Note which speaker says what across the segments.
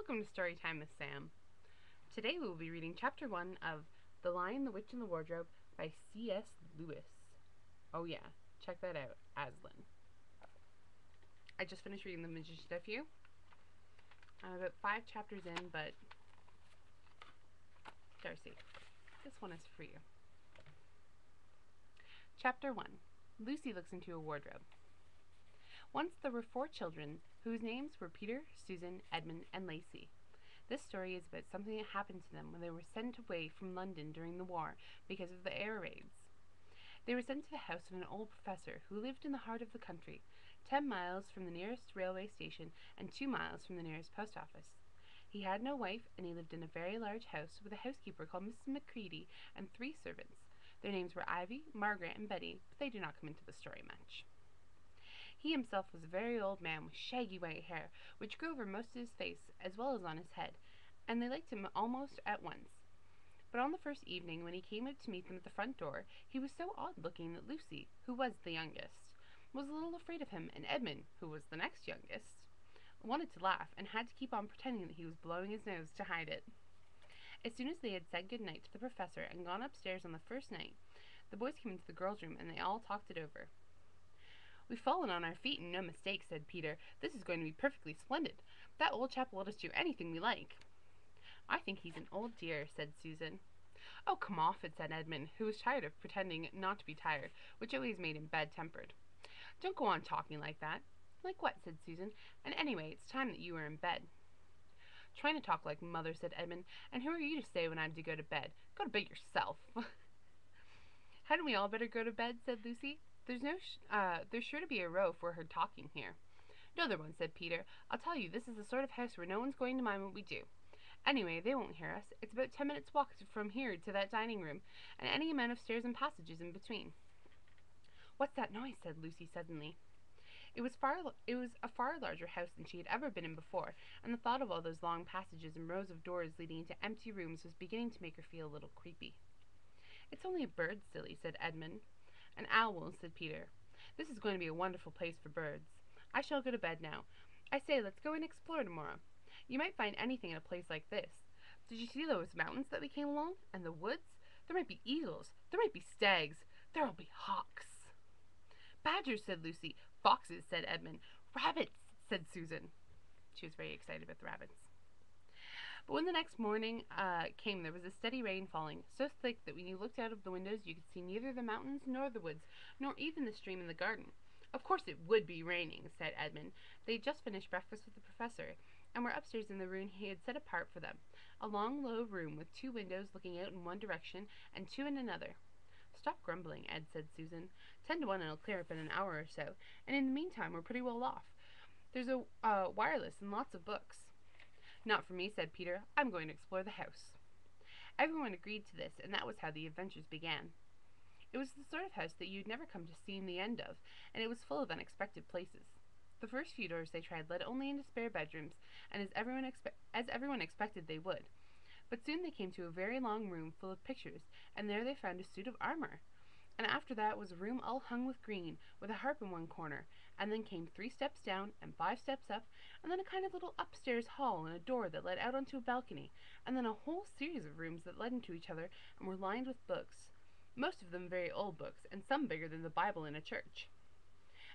Speaker 1: Welcome to Storytime with Sam. Today we will be reading Chapter 1 of The Lion, the Witch, and the Wardrobe by C.S. Lewis. Oh yeah, check that out, Aslan. I just finished reading The Magician's Nephew. I'm about 5 chapters in, but Darcy, this one is for you. Chapter 1. Lucy looks into a wardrobe. Once there were 4 children whose names were Peter, Susan, Edmund, and Lacey. This story is about something that happened to them when they were sent away from London during the war because of the air raids. They were sent to the house of an old professor who lived in the heart of the country, 10 miles from the nearest railway station and 2 miles from the nearest post office. He had no wife, and he lived in a very large house with a housekeeper called Mrs. Macready and 3 servants. Their names were Ivy, Margaret, and Betty, but they do not come into the story much. He himself was a very old man with shaggy white hair, which grew over most of his face as well as on his head, and they liked him almost at once. But on the first evening, when he came out to meet them at the front door, he was so odd-looking that Lucy, who was the youngest, was a little afraid of him, and Edmund, who was the next youngest, wanted to laugh and had to keep on pretending that he was blowing his nose to hide it. As soon as they had said good night to the professor and gone upstairs on the first night, the boys came into the girls' room and they all talked it over. "We've fallen on our feet and no mistake," said Peter. "This is going to be perfectly splendid. That old chap will let us do anything we like." "I think he's an old dear," said Susan. "Oh, come off it," said Edmund, who was tired of pretending not to be tired, which always made him bad-tempered. "Don't go on talking like that." "Like what?" said Susan. "And anyway, it's time that you were in bed." "Trying to talk like mother," said Edmund. "And who are you to say when I'm to go to bed? Go to bed yourself." "Hadn't we all better go to bed?" said Lucy. There's sure to be a row if we're heard talking here." "No, there won't," said Peter. "I'll tell you, this is the sort of house where no one's going to mind what we do. Anyway, they won't hear us. It's about 10 minutes' walk from here to that dining room, and any amount of stairs and passages in between." "What's that noise?" said Lucy suddenly. It was a far larger house than she had ever been in before, and the thought of all those long passages and rows of doors leading into empty rooms was beginning to make her feel a little creepy. "It's only a bird, silly," said Edmund. "An owl," said Peter. "This is going to be a wonderful place for birds. I shall go to bed now. I say, let's go and explore tomorrow. You might find anything in a place like this. Did you see those mountains that we came along? And the woods? There might be eagles. There might be stags. There'll be hawks." "Badgers," said Lucy. "Foxes," said Edmund. "Rabbits," said Susan. She was very excited about the rabbits. But when the next morning came, there was a steady rain falling, so thick that when you looked out of the windows you could see neither the mountains nor the woods, nor even the stream in the garden. "Of course it would be raining," said Edmund. They had just finished breakfast with the professor, and were upstairs in the room he had set apart for them, a long, low room with 2 windows looking out in one direction and 2 in another. "Stop grumbling, Ed," said Susan. 10 to 1 it'll clear up in an hour or so, and in the meantime we're pretty well off. There's a wireless and lots of books." "Not for me," said Peter. "I'm going to explore the house." Everyone agreed to this, and that was how the adventures began. It was the sort of house that you'd never come to see the end of, and it was full of unexpected places. The first few doors they tried led only into spare bedrooms, and as everyone expected they would. But soon they came to a very long room full of pictures, and there they found a suit of armor. And after that was a room all hung with green, with a harp in one corner, and then came 3 steps down and 5 steps up, and then a kind of little upstairs hall and a door that led out onto a balcony, and then a whole series of rooms that led into each other and were lined with books, most of them very old books, and some bigger than the Bible in a church.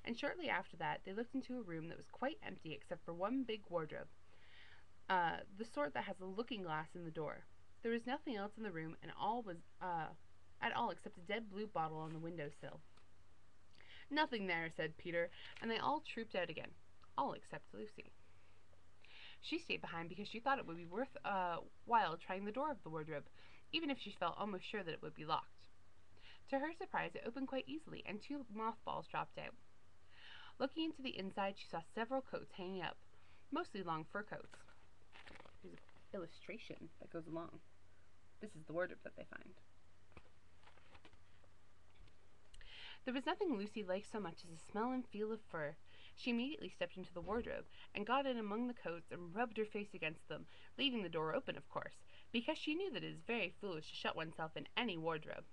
Speaker 1: And shortly after that they looked into a room that was quite empty except for one big wardrobe, the sort that has a looking-glass in the door. There was nothing else in the room, and all was at all except a dead blue bottle on the window-sill. "Nothing there," said Peter, and they all trooped out again, all except Lucy. She stayed behind because she thought it would be worth while trying the door of the wardrobe, even if she felt almost sure that it would be locked. To her surprise, it opened quite easily, and 2 mothballs dropped out. Looking into the inside, she saw several coats hanging up, mostly long fur coats. There's an illustration that goes along. This is the wardrobe that they find. There was nothing Lucy liked so much as the smell and feel of fur. She immediately stepped into the wardrobe, and got in among the coats and rubbed her face against them, leaving the door open, of course, because she knew that it is very foolish to shut oneself in any wardrobe.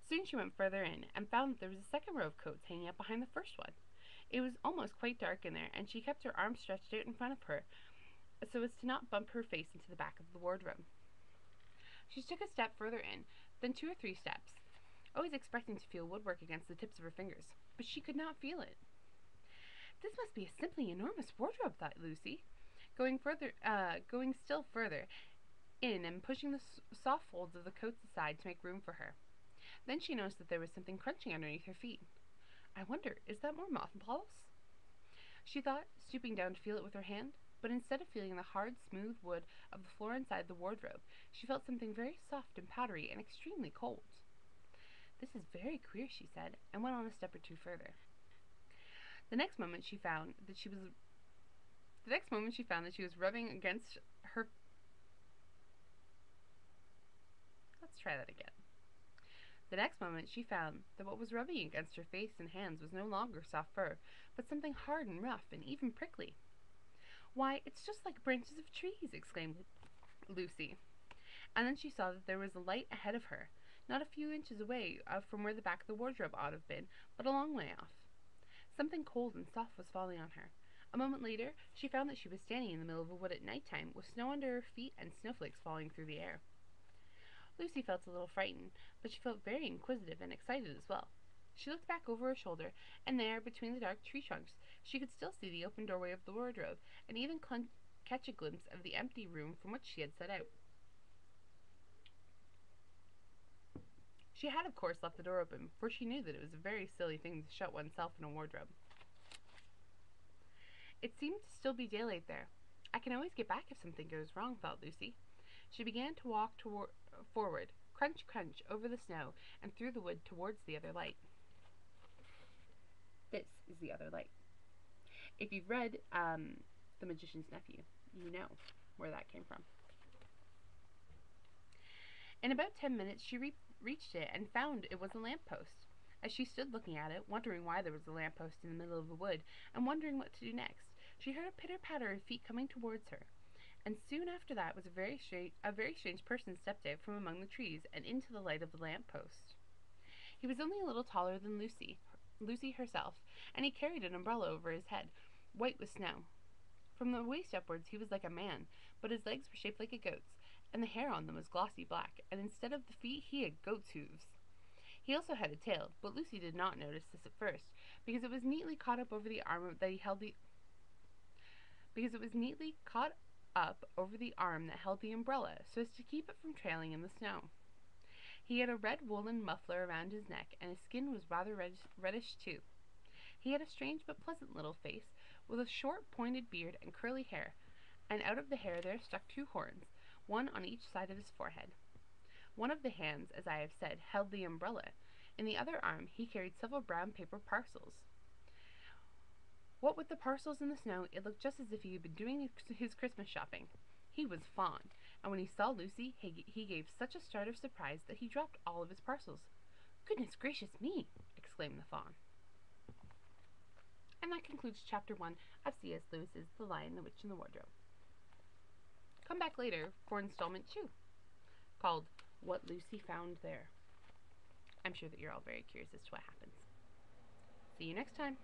Speaker 1: Soon she went further in, and found that there was a second row of coats hanging up behind the first one. It was almost quite dark in there, and she kept her arms stretched out in front of her so as to not bump her face into the back of the wardrobe. She took a step further in, then 2 or 3 steps, always expecting to feel woodwork against the tips of her fingers, but she could not feel it. This must be a simply enormous wardrobe, thought Lucy, going still further in and pushing the soft folds of the coats aside to make room for her. Then she noticed that there was something crunching underneath her feet. I wonder, is that more mothballs? She thought, stooping down to feel it with her hand, but instead of feeling the hard, smooth wood of the floor inside the wardrobe, she felt something very soft and powdery and extremely cold. This is very queer, she said, and went on a step or two further. The next moment she found that she was rubbing against her. Let's try that again. The next moment she found that what was rubbing against her face and hands was no longer soft fur, but something hard and rough and even prickly. Why, it's just like branches of trees, exclaimed Lucy. And then she saw that there was a light ahead of her, not a few inches away from where the back of the wardrobe ought to have been, but a long way off. Something cold and soft was falling on her. A moment later, she found that she was standing in the middle of a wood at night time, with snow under her feet and snowflakes falling through the air. Lucy felt a little frightened, but she felt very inquisitive and excited as well. She looked back over her shoulder, and there, between the dark tree trunks, she could still see the open doorway of the wardrobe, and even catch a glimpse of the empty room from which she had set out. She had, of course, left the door open, for she knew that it was a very silly thing to shut oneself in a wardrobe. It seemed to still be daylight there. I can always get back if something goes wrong, thought Lucy. She began to walk forward, crunch, crunch, over the snow and through the wood towards the other light. This is the other light. If you've read The Magician's Nephew, you know where that came from. In about 10 minutes, she reached it and found it was a lamppost. As she stood looking at it, wondering why there was a lamppost in the middle of the wood, and wondering what to do next, she heard a pitter-patter of feet coming towards her. And soon after that was a very strange person stepped out from among the trees and into the light of the lamppost. He was only a little taller than Lucy herself, and he carried an umbrella over his head, white with snow. From the waist upwards he was like a man, but his legs were shaped like a goat's, and the hair on them was glossy black, and instead of the feet he had goat's hooves. He also had a tail, but Lucy did not notice this at first, because it was neatly caught up over the arm that held the umbrella, so as to keep it from trailing in the snow. He had a red woolen muffler around his neck, and his skin was rather reddish too. He had a strange but pleasant little face, with a short pointed beard and curly hair, and out of the hair there stuck 2 horns, one on each side of his forehead. One of the hands, as I have said, held the umbrella. In the other arm he carried several brown paper parcels. What with the parcels in the snow, it looked just as if he had been doing his Christmas shopping. He was Fawn, and when he saw Lucy, he gave such a start of surprise that he dropped all of his parcels. "Goodness gracious me!" exclaimed the Fawn. And that concludes Chapter 1 of C.S. Lewis's The Lion, the Witch, and the Wardrobe. Come back later for installment 2, called What Lucy Found There. I'm sure that you're all very curious as to what happens. See you next time.